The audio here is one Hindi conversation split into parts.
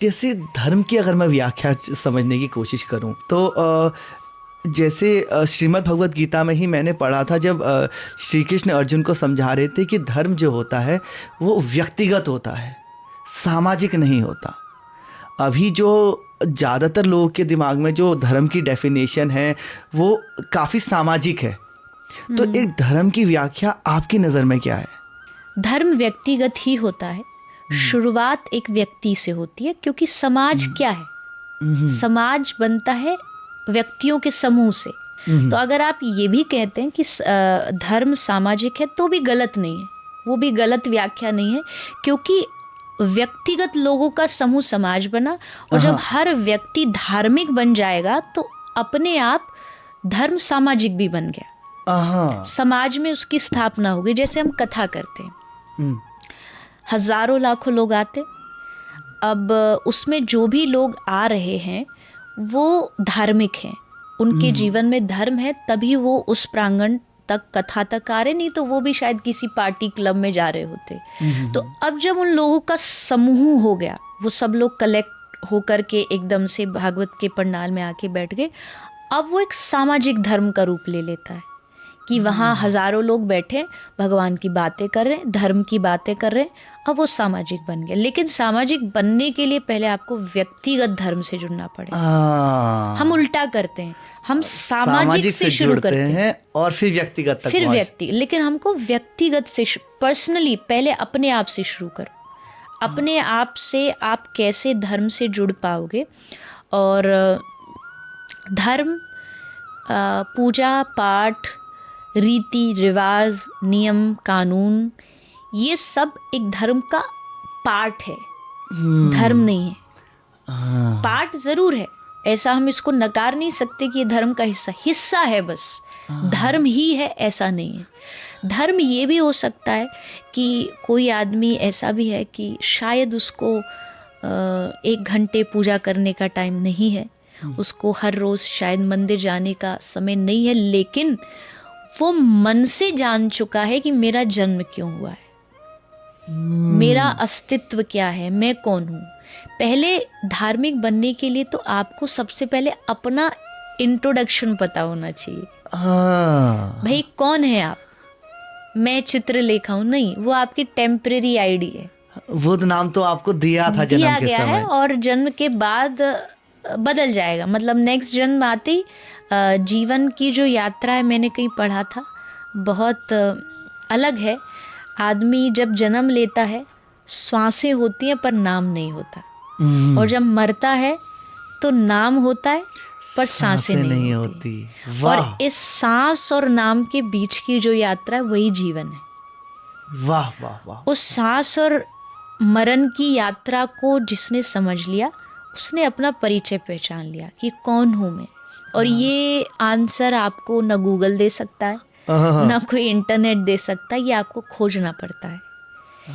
जैसे धर्म की अगर मैं व्याख्या समझने की कोशिश करूं तो जैसे श्रीमद् भगवत गीता में ही मैंने पढ़ा था, जब श्री कृष्ण अर्जुन को समझा रहे थे कि धर्म जो होता है वो व्यक्तिगत होता है, सामाजिक नहीं होता। अभी जो ज़्यादातर लोगों के दिमाग में जो धर्म की डेफिनेशन है वो काफ़ी सामाजिक है। तो एक धर्म की व्याख्या आपकी नज़र में क्या है? धर्म व्यक्तिगत ही होता है। शुरुआत एक व्यक्ति से होती है, क्योंकि समाज क्या है? समाज बनता है व्यक्तियों के समूह से। तो अगर आप ये भी कहते हैं कि धर्म सामाजिक है तो भी गलत नहीं है, वो भी गलत व्याख्या नहीं है, क्योंकि व्यक्तिगत लोगों का समूह समाज बना, और जब हर व्यक्ति धार्मिक बन जाएगा तो अपने आप धर्म सामाजिक भी बन गया। समाज में उसकी स्थापना होगी। जैसे हम कथा करते हैं, हजारों लाखों लोग आते, अब उसमें जो भी लोग आ रहे हैं वो धार्मिक हैं, उनके जीवन में धर्म है, तभी वो उस प्रांगण तक कथा तक आ रहे, नहीं तो वो भी शायद किसी पार्टी क्लब में जा रहे होते। तो अब जब उन लोगों का समूह हो गया, वो सब लोग कलेक्ट होकर के एकदम से भागवत के पंडाल में आके बैठ गए, अब वो एक सामाजिक धर्म का रूप ले लेता है कि वहाँ हजारों लोग बैठे भगवान की बातें कर रहे हैं, धर्म की बातें कर रहे हैं, अब वो सामाजिक बन गया। लेकिन सामाजिक बनने के लिए पहले आपको व्यक्तिगत धर्म से जुड़ना पड़ेगा। हम उल्टा करते हैं, हम सामाजिक से शुरू करते हैं और फिर व्यक्तिगत तक, फिर व्यक्ति। लेकिन हमको व्यक्तिगत से, पर्सनली पहले अपने आप से शुरू करो। अपने आप से आप कैसे धर्म से जुड़ पाओगे? और धर्म, पूजा पाठ, रीति रिवाज, नियम कानून, ये सब एक धर्म का पार्ट है, धर्म नहीं है। पार्ट जरूर है, ऐसा हम इसको नकार नहीं सकते कि ये धर्म का हिस्सा है बस, धर्म ही है ऐसा नहीं है। धर्म ये भी हो सकता है कि कोई आदमी ऐसा भी है कि शायद उसको 1 घंटे पूजा करने का टाइम नहीं है, उसको हर रोज शायद मंदिर जाने का समय नहीं है, लेकिन वो मन से जान चुका है कि मेरा जन्म क्यों हुआ है, मेरा अस्तित्व क्या है, मैं कौन हूँ। पहले धार्मिक बनने के लिए तो आपको सबसे पहले अपना इंट्रोडक्शन पता होना चाहिए। भाई कौन है आप? मैं चित्रलेखा हूँ, नहीं, वो आपकी टेम्परेरी आईडी है। वो नाम तो आपको दिया था जन्म के समय, है, और जन्म के बाद बदल जाएगा। मतलब नेक्स्ट जन्म आते ही जीवन की जो यात्रा है, मैंने कहीं पढ़ा था, बहुत अलग है। आदमी जब जन्म लेता है श्वासें होती हैं पर नाम नहीं होता, और जब मरता है तो नाम होता है पर सांसें नहीं होती। और इस सांस और नाम के बीच की जो यात्रा है वही जीवन है। वाह वाह वाह। उस सांस और मरण की यात्रा को जिसने समझ लिया, उसने अपना परिचय पहचान लिया कि कौन हूँ मैं। और ये आंसर आपको न गूगल दे सकता है, ना कोई इंटरनेट दे सकता है, ये आपको खोजना पड़ता है।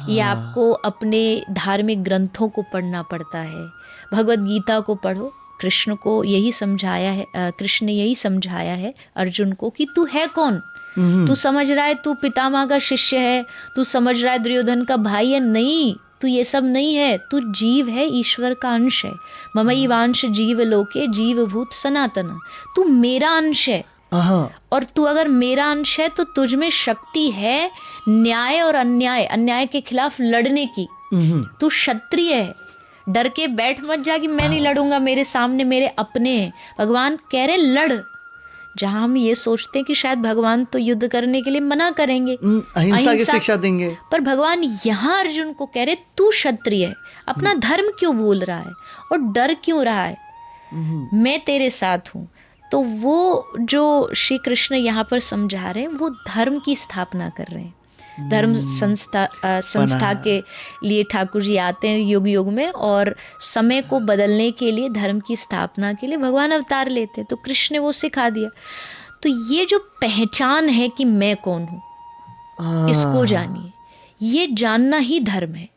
ये आपको अपने धार्मिक ग्रंथों को पढ़ना पड़ता है। भगवत गीता को पढ़ो, कृष्ण को यही समझाया है, कृष्ण ने यही समझाया है अर्जुन को कि तू है कौन। तू समझ रहा है तू पितामह का शिष्य है, तू समझ रहा है दुर्योधन का भाई है, नहीं, तू ये सब नहीं है, तू जीव है, ईश्वर का अंश है। ममैवांश जीव लोके जीवभूत सनातन, तू मेरा अंश है। और तू अगर मेरा अंश है तो तुझ में शक्ति है न्याय और अन्याय के खिलाफ लड़ने की। तू क्षत्रिय है, डर के बैठ मत जा कि मैं नहीं लड़ूंगा, मेरे सामने मेरे अपने हैं। भगवान कह रहे लड़। जहां हम ये सोचते हैं कि शायद भगवान तो युद्ध करने के लिए मना करेंगे, अहिंसा की शिक्षा देंगे, पर भगवान यहाँ अर्जुन को कह रहे तू क्षत्रिय है, अपना धर्म क्यों भूल रहा है और डर क्यों रहा है, मैं तेरे साथ हूँ। तो वो जो श्री कृष्ण यहाँ पर समझा रहे हैं वो धर्म की स्थापना कर रहे हैं। धर्म संस्था के लिए ठाकुर जी आते हैं युग युग में, और समय को बदलने के लिए, धर्म की स्थापना के लिए भगवान अवतार लेते हैं। तो कृष्ण ने वो सिखा दिया। तो ये जो पहचान है कि मैं कौन हूँ, इसको जानिए। ये जानना ही धर्म है।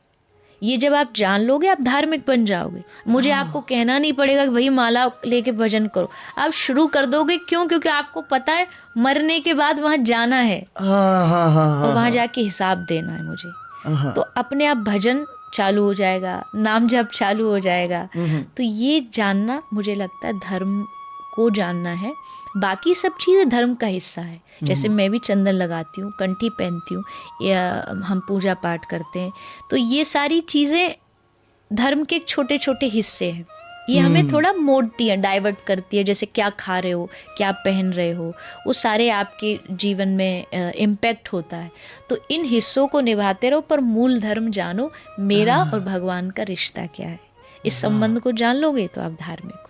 ये जब आप जान लोगे आप धार्मिक बन जाओगे। मुझे आपको कहना नहीं पड़ेगा कि भाई माला लेके भजन करो, आप शुरू कर दोगे। क्यों? क्योंकि आपको पता है मरने के बाद वहां जाना है और वहां जाके हिसाब देना है मुझे। तो अपने आप भजन चालू हो जाएगा, नाम जप चालू हो जाएगा। तो ये जानना मुझे लगता है धर्म को जानना है। बाकी सब चीज़ें धर्म का हिस्सा है। जैसे मैं भी चंदन लगाती हूँ, कंठी पहनती हूँ, या हम पूजा पाठ करते हैं, तो ये सारी चीज़ें धर्म के छोटे छोटे हिस्से हैं। ये हमें थोड़ा मोड़ती है, डाइवर्ट करती है। जैसे क्या खा रहे हो, क्या पहन रहे हो, वो सारे आपके जीवन में इम्पैक्ट होता है। तो इन हिस्सों को निभाते रहो, पर मूल धर्म जानो, मेरा और भगवान का रिश्ता क्या है। इस संबंध को जान लोगे तो आप धार्मिक हो।